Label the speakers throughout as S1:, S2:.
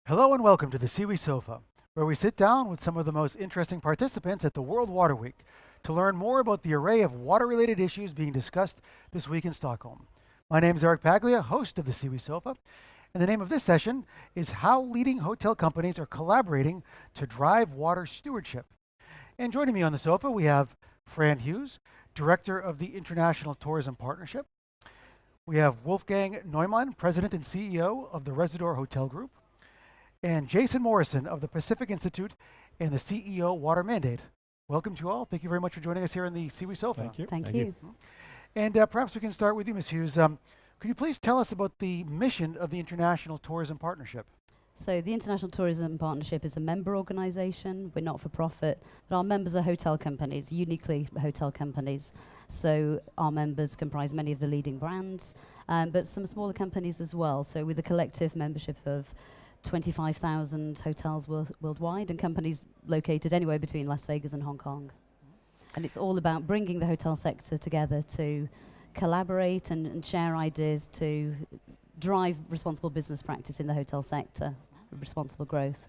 S1: Hello and welcome to the SIWI Sofa, where we sit down with some of the most interesting participants at the World Water Week to learn more about the array of water-related issues being discussed this week in Stockholm. My name is Eric Paglia, host of the SIWI Sofa, and the name of this session is How Leading Hotel Companies Are Collaborating to Drive Water Stewardship. And joining me on the sofa, we have Fran Hughes, Director of the International Tourism Partnership. We have Wolfgang Neumann, President and CEO of the Residor Hotel Group, and Jason Morrison of the Pacific Institute and the CEO Water Mandate. Welcome to you all. Thank you very much for joining us here in the SIWI Sofa.
S2: Thank you.
S3: Thank you.
S1: And perhaps we can start with you, Ms. Hughes. Could you please tell us about the mission of the International Tourism Partnership?
S3: So the International Tourism Partnership is a member organisation. We're not for profit, but our members are hotel companies, uniquely hotel companies. So our members comprise many of the leading brands, but some smaller companies as well. So with a collective membership of 25,000 hotels worldwide and companies located anywhere between Las Vegas and Hong Kong. And it's all about bringing the hotel sector together to collaborate and share ideas to drive responsible business practice in the hotel sector, responsible growth.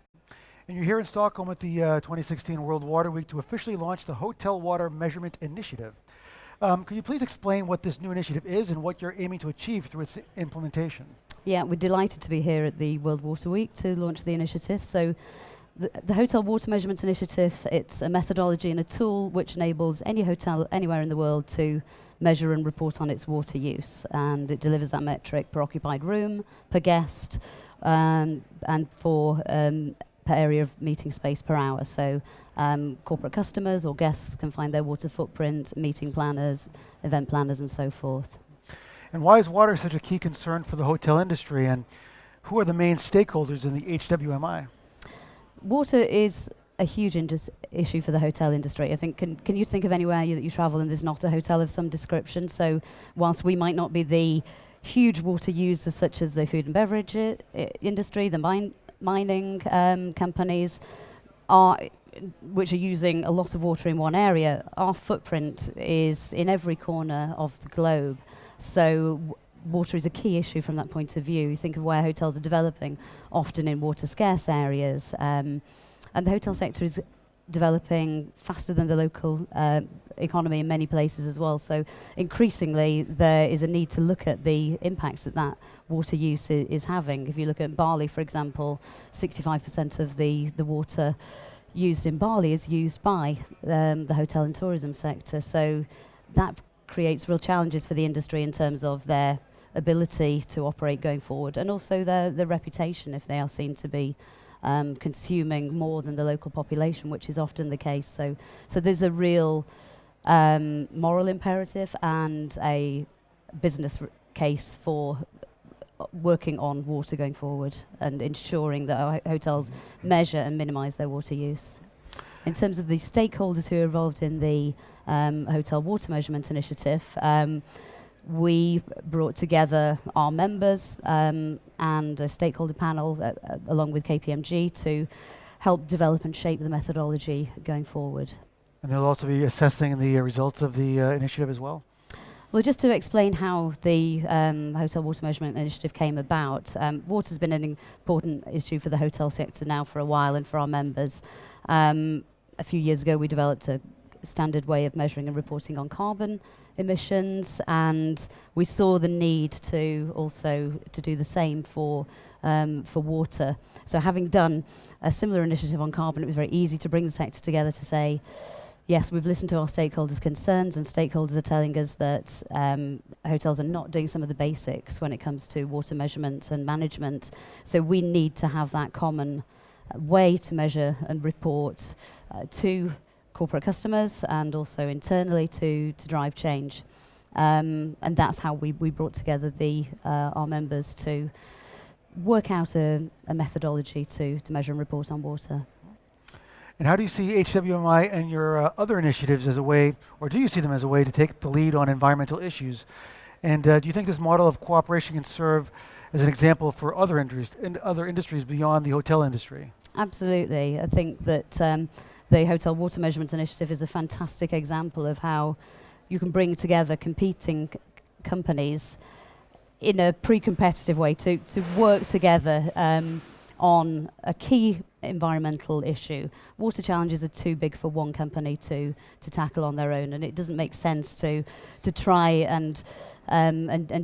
S1: And you're here in Stockholm at the 2016 World Water Week to officially launch the Hotel Water Measurement Initiative. Could you please explain what this new initiative is and what you're aiming to achieve through its implementation?
S3: Yeah, we're delighted to be here at the World Water Week to launch the initiative. So the Hotel Water Measurement Initiative, it's a methodology and a tool which enables any hotel anywhere in the world to measure and report on its water use. And it delivers that metric per occupied room, per guest, and for per area of meeting space per hour. So corporate customers or guests can find their water footprint, meeting planners, event planners, and so forth.
S1: And why is water such a key concern for the hotel industry, and who are the main stakeholders in the HWMI?
S3: Water is a huge issue for the hotel industry. I think, can you think of anywhere that you travel and there's not a hotel of some description? So whilst we might not be the huge water users such as the food and beverage industry, the mining companies which are using a lot of water in one area, our footprint is in every corner of the globe. So water is a key issue from that point of view. You think of where hotels are developing, often in water scarce areas. And the hotel sector is developing faster than the local economy in many places as well. So increasingly there is a need to look at the impacts that water use is having. If you look at Bali, for example, 65% of the water used in Bali is used by the hotel and tourism sector. So that creates real challenges for the industry in terms of their ability to operate going forward, and also their reputation if they are seen to be consuming more than the local population, which is often the case. So there's a real moral imperative and a business case for working on water going forward and ensuring that our hotels measure and minimise their water use. In terms of the stakeholders who are involved in the Hotel Water Measurement Initiative, we brought together our members and a stakeholder panel along with KPMG to help develop and shape the methodology going forward.
S1: And they'll also be assessing the results of the initiative as well?
S3: Well, just to explain how the Hotel Water Measurement Initiative came about, water's been an important issue for the hotel sector now for a while and for our members. A few years ago we developed a standard way of measuring and reporting on carbon emissions, and we saw the need to also do the same for water. So having done a similar initiative on carbon, it was very easy to bring the sector together to say, yes, we've listened to our stakeholders' concerns, and stakeholders are telling us that hotels are not doing some of the basics when it comes to water measurement and management. So we need to have that common way to measure and report to corporate customers and also internally to drive change. And that's how we brought together our members to work out a methodology to measure and report on water.
S1: And how do you see HWMI and your other initiatives as a way, or do you see them as a way to take the lead on environmental issues? And do you think this model of cooperation can serve as an example for other industries beyond the hotel industry?
S3: Absolutely. I think that the Hotel Water Measurement Initiative is a fantastic example of how you can bring together competing companies in a pre-competitive way to work together on a key environmental issue. Water challenges are too big for one company to tackle on their own, and it doesn't make sense to try and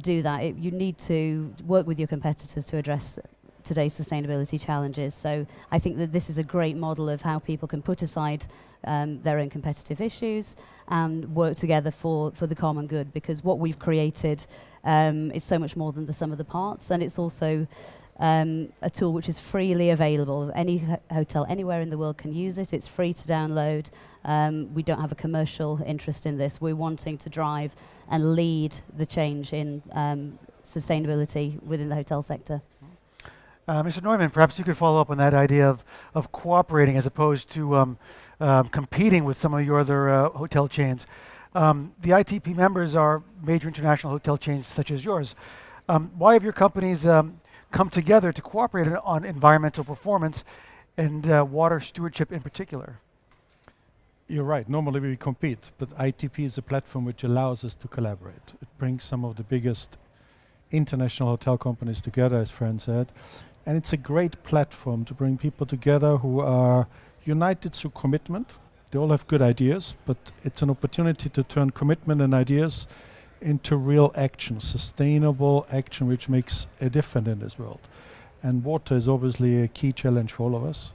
S3: do that. You need to work with your competitors to address today's sustainability challenges. So I think that this is a great model of how people can put aside their own competitive issues and work together for the common good, because what we've created is so much more than the sum of the parts, and it's also a tool which is freely available. Any hotel anywhere in the world can use it. It's free to download. We don't have a commercial interest in this. We're wanting to drive and lead the change in sustainability within the hotel sector.
S1: Mr. Neumann, perhaps you could follow up on that idea of cooperating as opposed to competing with some of your other hotel chains. The ITP members are major international hotel chains such as yours. Why have your companies come together to cooperate on environmental performance and water stewardship in particular?
S2: You're right. Normally we compete, but ITP is a platform which allows us to collaborate. It brings some of the biggest international hotel companies together, as Fran said. And it's a great platform to bring people together who are united through commitment. They all have good ideas, but it's an opportunity to turn commitment and ideas into real action, sustainable action, which makes a difference in this world. And water is obviously a key challenge for all of us.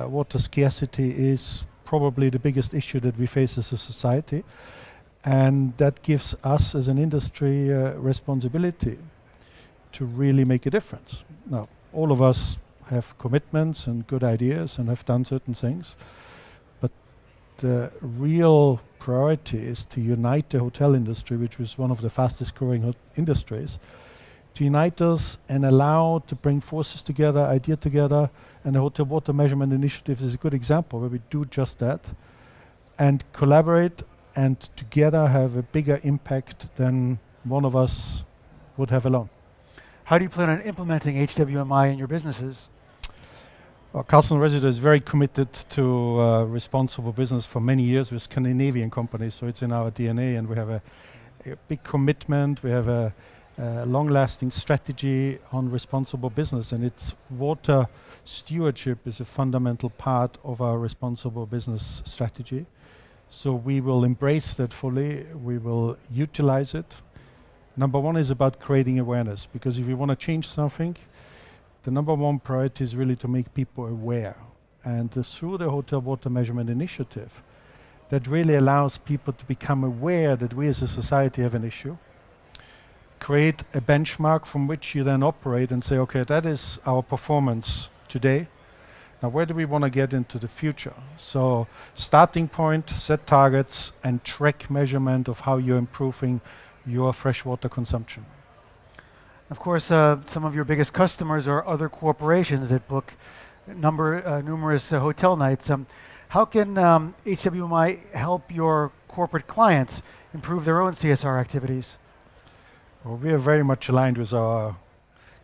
S2: Water scarcity is probably the biggest issue that we face as a society. And that gives us as an industry responsibility to really make a difference. Now, all of us have commitments and good ideas and have done certain things, but the real priority is to unite the hotel industry, which was one of the fastest growing industries, to unite us and allow to bring forces together, idea together, and the Hotel Water Measurement Initiative is a good example where we do just that, and collaborate and together have a bigger impact than one of us would have alone.
S1: How do you plan on implementing HWMI in your businesses?
S2: Well, Carlson Residence is very committed to responsible business for many years with Scandinavian companies, so it's in our DNA, and we have a big commitment. We have a long-lasting strategy on responsible business, and it's water stewardship is a fundamental part of our responsible business strategy. So we will embrace that fully. We will utilize it. Number one is about creating awareness, because if you want to change something, the number one priority is really to make people aware. And through the Hotel Water Measurement Initiative, that really allows people to become aware that we as a society have an issue, create a benchmark from which you then operate and say, okay, that is our performance today. Now, where do we want to get into the future? So, starting point, set targets, and track measurement of how you're improving your freshwater consumption.
S1: Of course, some of your biggest customers are other corporations that book numerous hotel nights. How can HWMI help your corporate clients improve their own CSR activities?
S2: Well, we are very much aligned with our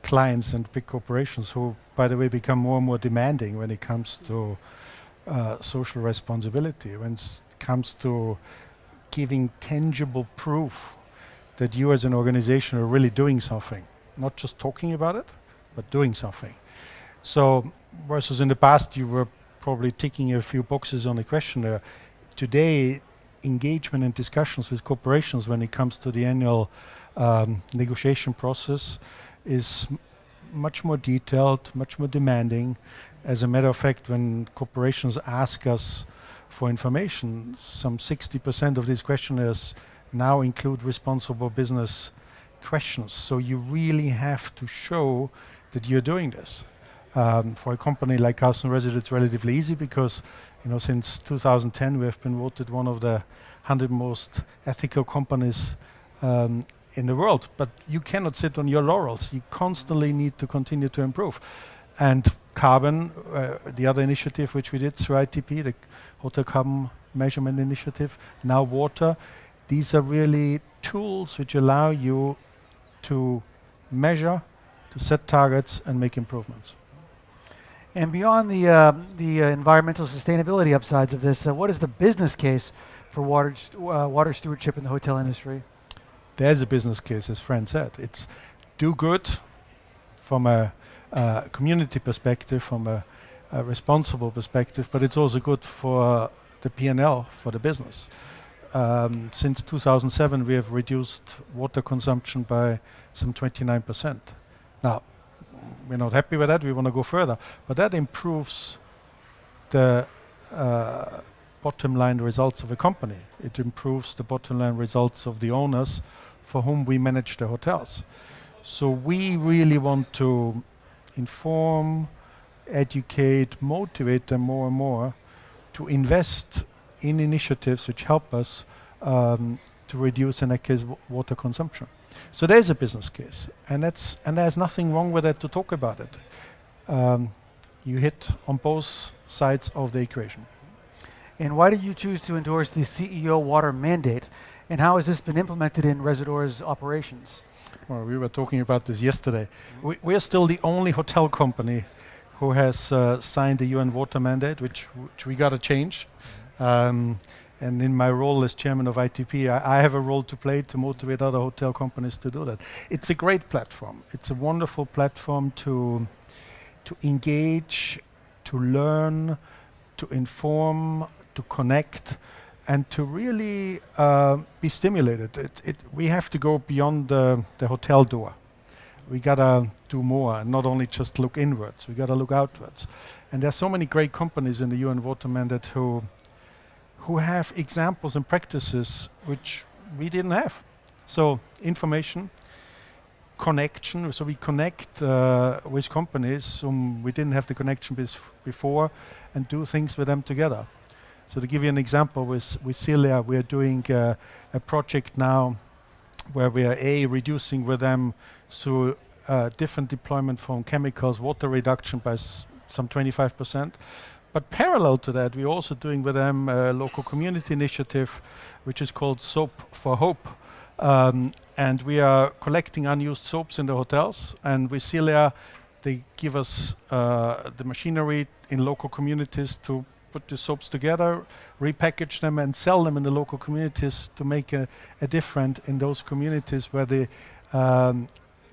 S2: clients and big corporations who, by the way, become more and more demanding when it comes to social responsibility, when it comes to giving tangible proof that you as an organization are really doing something, not just talking about it, but doing something. So versus in the past, you were probably ticking a few boxes on the questionnaire. Today, engagement and discussions with corporations when it comes to the annual negotiation process is much more detailed, much more demanding. As a matter of fact, when corporations ask us for information, some 60% of these questionnaires now include responsible business questions. So you really have to show that you're doing this. For a company like Carlson Residence, it's relatively easy because, since 2010 we have been voted one of the 100 most ethical companies in the world. But you cannot sit on your laurels. You constantly need to continue to improve. And carbon, the other initiative which we did through ITP, the Hotel Carbon Measurement Initiative, now water. These are really tools which allow you to measure, to set targets, and make improvements.
S1: And beyond the environmental sustainability upsides of this, what is the business case for water stewardship in the hotel industry?
S2: There's a business case, as Fran said. It's do good from a community perspective, from a responsible perspective, but it's also good for the P&L for the business. Since 2007, we have reduced water consumption by some 29%. Now, we're not happy with that. We want to go further, but that improves the bottom line results of a company. It improves the bottom line results of the owners for whom we manage the hotels. So we really want to inform, educate, motivate them more and more to invest in initiatives which help us to reduce, in that case, water consumption. So there's a business case, and there's nothing wrong with that to talk about it. You hit on both sides of the equation.
S1: And why did you choose to endorse the CEO water mandate? And how has this been implemented in Residor's operations?
S2: Well, we were talking about this yesterday. We are still the only hotel company who has signed the UN water mandate, which we got to change. And in my role as chairman of ITP, I have a role to play to motivate other hotel companies to do that. It's a great platform. It's a wonderful platform to engage, to learn, to inform, to connect, and to really be stimulated. We have to go beyond the hotel door. We gotta do more, and not only just look inwards. We gotta look outwards. And there's so many great companies in the UN water mandate who have examples and practices which we didn't have. So information, connection. So we connect with companies whom we didn't have the connection with before, and do things with them together. So to give you an example, with Celia, we are doing a project now where we are reducing with them through different deployment from chemicals, water reduction by some 25%. But parallel to that, we're also doing with them a local community initiative, which is called Soap for Hope. And we are collecting unused soaps in the hotels. And with Celia, they give us the machinery in local communities to put the soaps together, repackage them, and sell them in the local communities to make a difference in those communities where the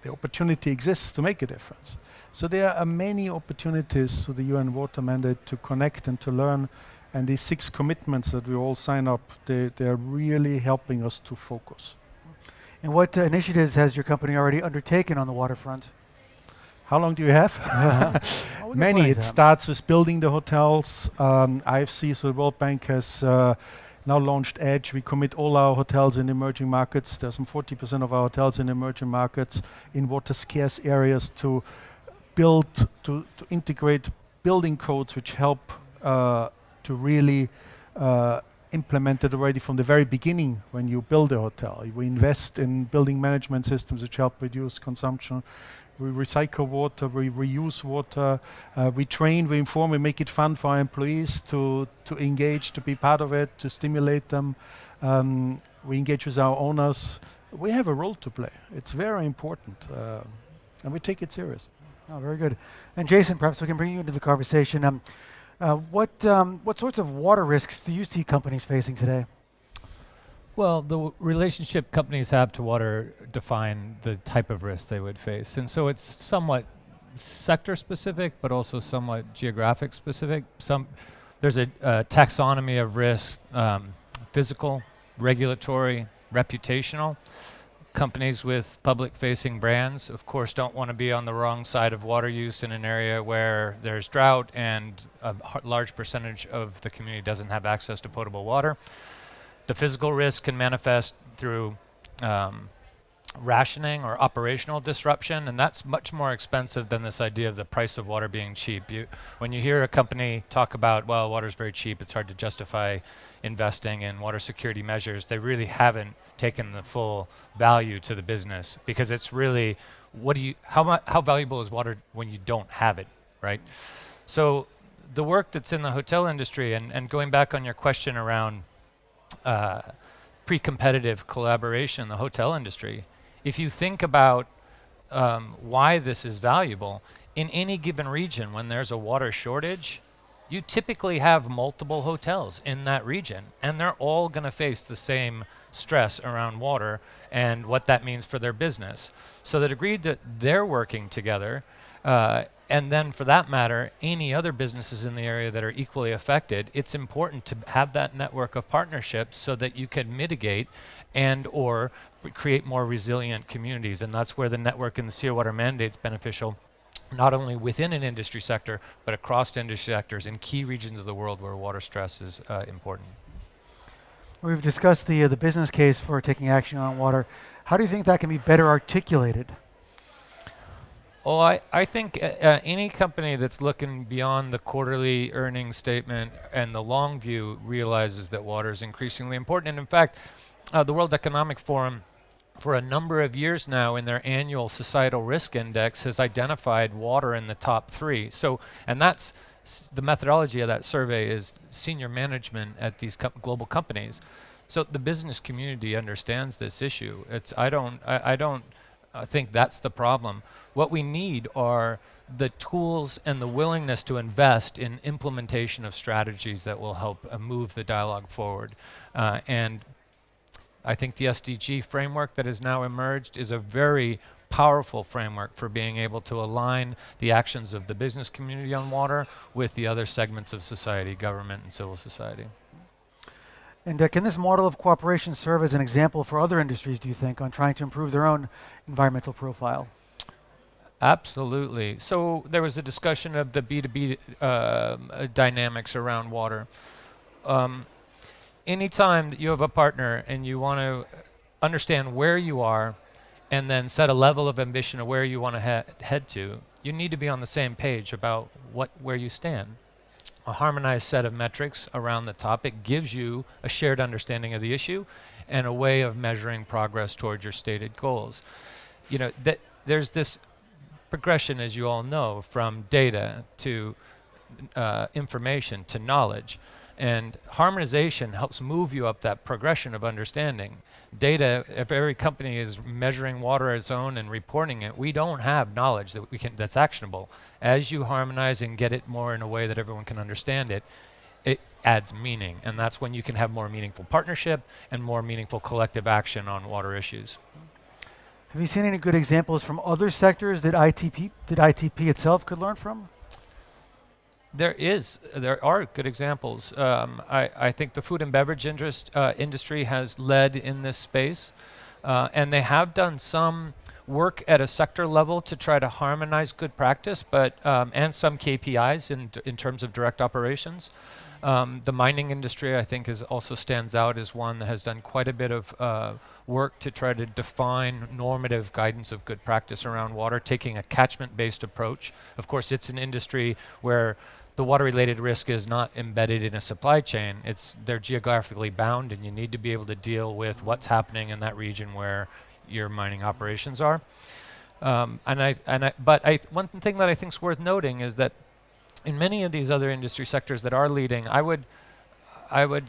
S2: opportunity exists to make a difference. So there are many opportunities through the UN water mandate to connect and to learn. And these 6 commitments that we all sign up, they're really helping us to focus.
S1: And what initiatives has your company already undertaken on the waterfront?
S2: How long do you have? Many. It starts with building the hotels. IFC, so the World Bank, has now launched EDGE. We commit all our hotels in emerging markets. There's some 40% of our hotels in emerging markets in water scarce areas to build, to integrate building codes which help to really implement it already from the very beginning when you build a hotel. We invest in building management systems which help reduce consumption. We recycle water, we reuse water, we train, we inform, we make it fun for our employees to engage, to be part of it, to stimulate them. We engage with our owners. We have a role to play. It's very important, and we take it serious.
S1: Oh, very good. And Jason, perhaps we can bring you into the conversation. What sorts of water risks do you see companies facing today?
S4: Well, the relationship companies have to water define the type of risk they would face. And so it's somewhat sector specific, but also somewhat geographic specific. There's a taxonomy of risk, physical, regulatory, reputational. Companies with public-facing brands, of course, don't want to be on the wrong side of water use in an area where there's drought and a large percentage of the community doesn't have access to potable water. The physical risk can manifest through rationing or operational disruption, and that's much more expensive than this idea of the price of water being cheap. When you hear a company talk about, well, water's very cheap, it's hard to justify investing in water security measures, they really haven't taken the full value to the business, because it's really, how valuable is water when you don't have it, right? So the work that's in the hotel industry, and going back on your question around pre-competitive collaboration in the hotel industry, if you think about why this is valuable, in any given region when there's a water shortage, you typically have multiple hotels in that region, and they're all going to face the same stress around water and what that means for their business. So the degree that they're working together, And then for that matter, any other businesses in the area that are equally affected, it's important to have that network of partnerships so that you can mitigate and or create more resilient communities. And that's where the network and the Sea Water Mandate's beneficial, not only within an industry sector, but across industry sectors in key regions of the world where water stress is important.
S1: We've discussed the business case for taking action on water. How do you think that can be better articulated?
S4: Oh, I think any company that's looking beyond the quarterly earnings statement and the long view realizes that water is increasingly important. And in fact, the World Economic Forum, for a number of years now in their annual societal risk index, has identified water in the top 3. So, and that's the methodology of that survey is senior management at these global companies. So the business community understands this issue. I don't think that's the problem. What we need are the tools and the willingness to invest in implementation of strategies that will help move the dialogue forward. And I think the SDG framework that has now emerged is a very powerful framework for being able to align the actions of the business community on water with the other segments of society, government and civil society.
S1: And can this model of cooperation serve as an example for other industries, do you think, on trying to improve their own environmental profile?
S4: Absolutely. So there was a discussion of the B2B dynamics around water. Anytime that you have a partner and you want to understand where you are and then set a level of ambition of where you want to head to, you need to be on the same page about where you stand. A harmonized set of metrics around the topic gives you a shared understanding of the issue and a way of measuring progress towards your stated goals. You know, there's this progression, as you all know, from data to information to knowledge. And harmonization helps move you up that progression of understanding. Data, if every company is measuring water its own and reporting it, we don't have knowledge that that's actionable. As you harmonize and get it more in a way that everyone can understand it, it adds meaning. And that's when you can have more meaningful partnership and more meaningful collective action on water issues.
S1: Have you seen any good examples from other sectors that ITP itself could learn from?
S4: There are good examples. I think the food and beverage industry has led in this space, and they have done some work at a sector level to try to harmonize good practice, but and some KPIs in terms of direct operations. The mining industry, I think, also stands out as one that has done quite a bit of work to try to define normative guidance of good practice around water, taking a catchment-based approach. Of course, it's an industry where the water-related risk is not embedded in a supply chain. They're geographically bound, and you need to be able to deal with what's happening in that region where your mining operations are. But one thing that I think is worth noting is that in many of these other industry sectors that are leading, I would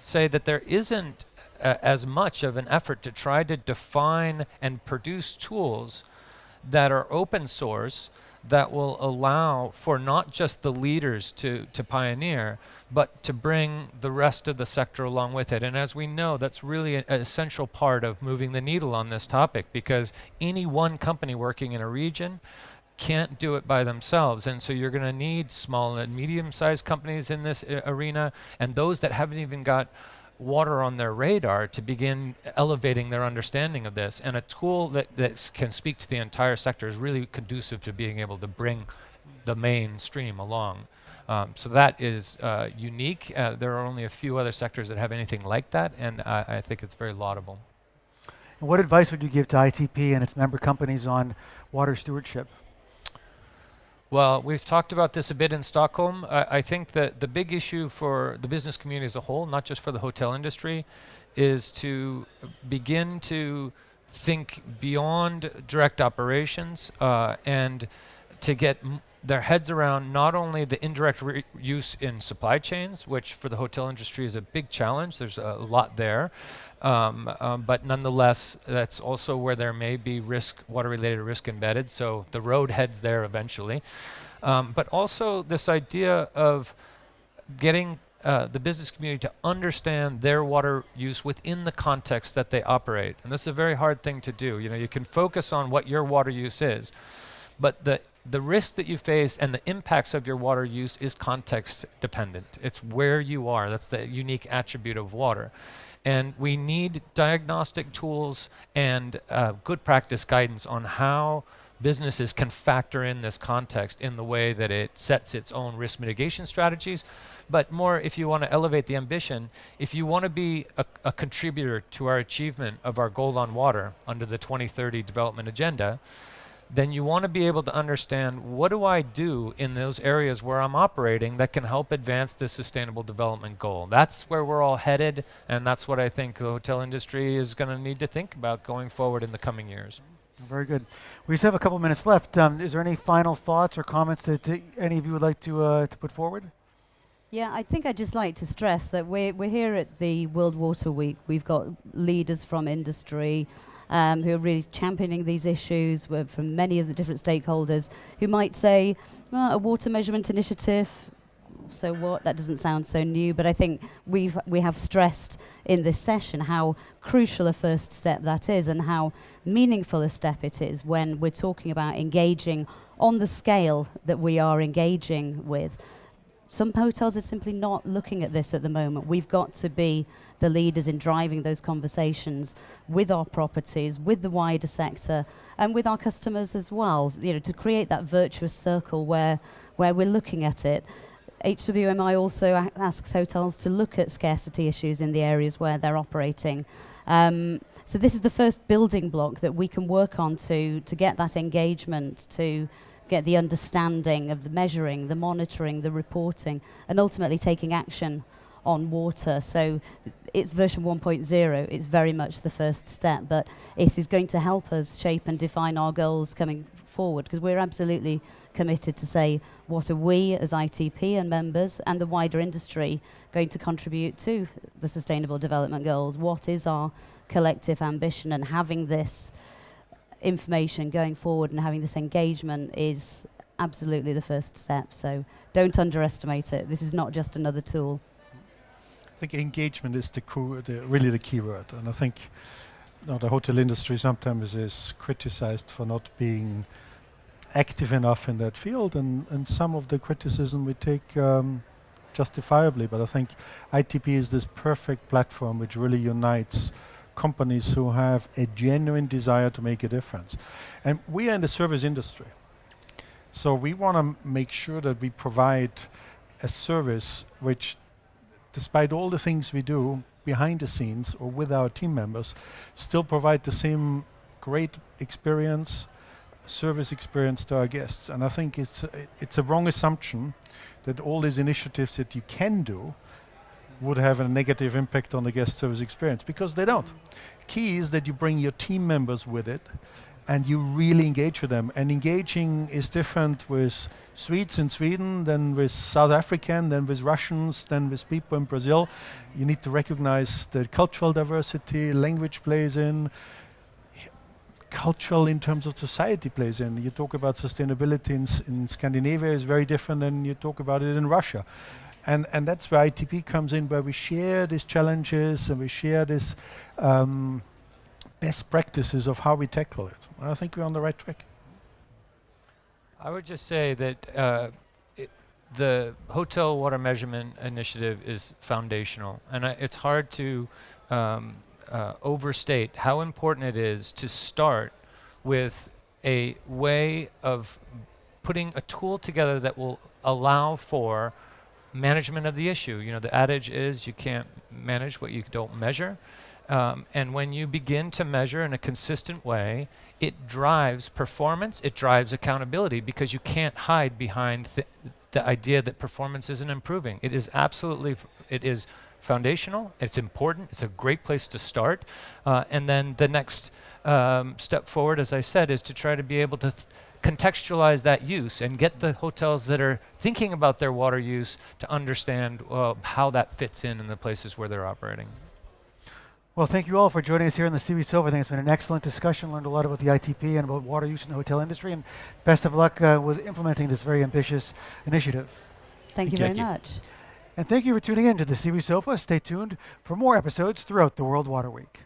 S4: say that there isn't as much of an effort to try to define and produce tools that are open source that will allow for not just the leaders to pioneer, but to bring the rest of the sector along with it. And as we know, that's really an essential part of moving the needle on this topic, because any one company working in a region can't do it by themselves. And so you're going to need small and medium-sized companies in this arena, and those that haven't even got water on their radar to begin elevating their understanding of this. And a tool that can speak to the entire sector is really conducive to being able to bring the mainstream along. So that is unique. There are only a few other sectors that have anything like that, and I think it's very laudable.
S1: And what advice would you give to ITP and its member companies on water stewardship?
S4: Well, we've talked about this a bit in Stockholm. I think that the big issue for the business community as a whole, not just for the hotel industry, is to begin to think beyond direct operations and to get their heads around not only the indirect use in supply chains, which for the hotel industry is a big challenge. There's a lot there. But nonetheless, that's also where there may be water-related risk embedded, so the road heads there eventually. But also this idea of getting the business community to understand their water use within the context that they operate. And this is a very hard thing to do. You know, you can focus on what your water use is, But the risk that you face and the impacts of your water use is context dependent. It's where you are. That's the unique attribute of water. And we need diagnostic tools and good practice guidance on how businesses can factor in this context in the way that it sets its own risk mitigation strategies. But more, if you want to elevate the ambition, if you want to be a contributor to our achievement of our goal on water under the 2030 development agenda, then you want to be able to understand, what do I do in those areas where I'm operating that can help advance the sustainable development goal? That's where we're all headed, and that's what I think the hotel industry is going to need to think about going forward in the coming years.
S1: Very good. We just have a couple minutes left. Is there any final thoughts or comments that any of you would like to put forward?
S3: Yeah, I think I'd just like to stress that we're here at the World Water Week. We've got leaders from industry who are really championing these issues from many of the different stakeholders who might say, well, a water measurement initiative, so what? That doesn't sound so new. But I think we have stressed in this session how crucial a first step that is and how meaningful a step it is when we're talking about engaging on the scale that we are engaging with. Some hotels are simply not looking at this at the moment. We've got to be the leaders in driving those conversations with our properties, with the wider sector, and with our customers as well, to create that virtuous circle where we're looking at it. HWMI also asks hotels to look at scarcity issues in the areas where they're operating. So this is the first building block that we can work on to get that engagement, to get the understanding of the measuring, the monitoring, the reporting, and ultimately taking action on water. So it's version 1.0. It's very much the first step, but it is going to help us shape and define our goals coming forward, because we're absolutely committed to say, what are we as ITP and members and the wider industry going to contribute to the Sustainable Development Goals? What is our collective ambition? And having this information going forward and having this engagement is absolutely the first step. So don't underestimate it. This is not just another tool.
S2: I think engagement is really the key word. And I think the hotel industry sometimes is criticized for not being active enough in that field, and some of the criticism we take justifiably. But I think ITP is this perfect platform which really unites companies who have a genuine desire to make a difference. And we are in the service industry. So we want to make sure that we provide a service which, despite all the things we do behind the scenes or with our team members, still provide the same great experience, service experience to our guests. And I think it's a wrong assumption that all these initiatives that you can do would have a negative impact on the guest service experience, because they don't. Key is that you bring your team members with it and you really engage with them. And engaging is different with Swedes in Sweden than with South African, than with Russians, than with people in Brazil. You need to recognize the cultural diversity, language plays in, cultural in terms of society plays in. You talk about sustainability in Scandinavia is very different than you talk about it in Russia. And that's where ITP comes in, where we share these challenges and we share this best practices of how we tackle it. And I think we're on the right track.
S4: I would just say that the Hotel Water Measurement Initiative is foundational, and it's hard to overstate how important it is to start with a way of putting a tool together that will allow for management of the issue. The adage is you can't manage what you don't measure. And when you begin to measure in a consistent way, it drives performance, it drives accountability, because you can't hide behind the idea that performance isn't improving. It is absolutely, it is foundational, it's important, it's a great place to start. And then the next step forward, as I said, is to try to be able to contextualize that use and get the hotels that are thinking about their water use to understand how that fits in the places where they're operating.
S1: Well, thank you all for joining us here in the SIWI Sofa. I think it's been an excellent discussion. Learned a lot about the ITP and about water use in the hotel industry. And best of luck with implementing this very ambitious initiative.
S3: Thank you very much.
S1: And thank you for tuning in to the SIWI Sofa. Stay tuned for more episodes throughout the World Water Week.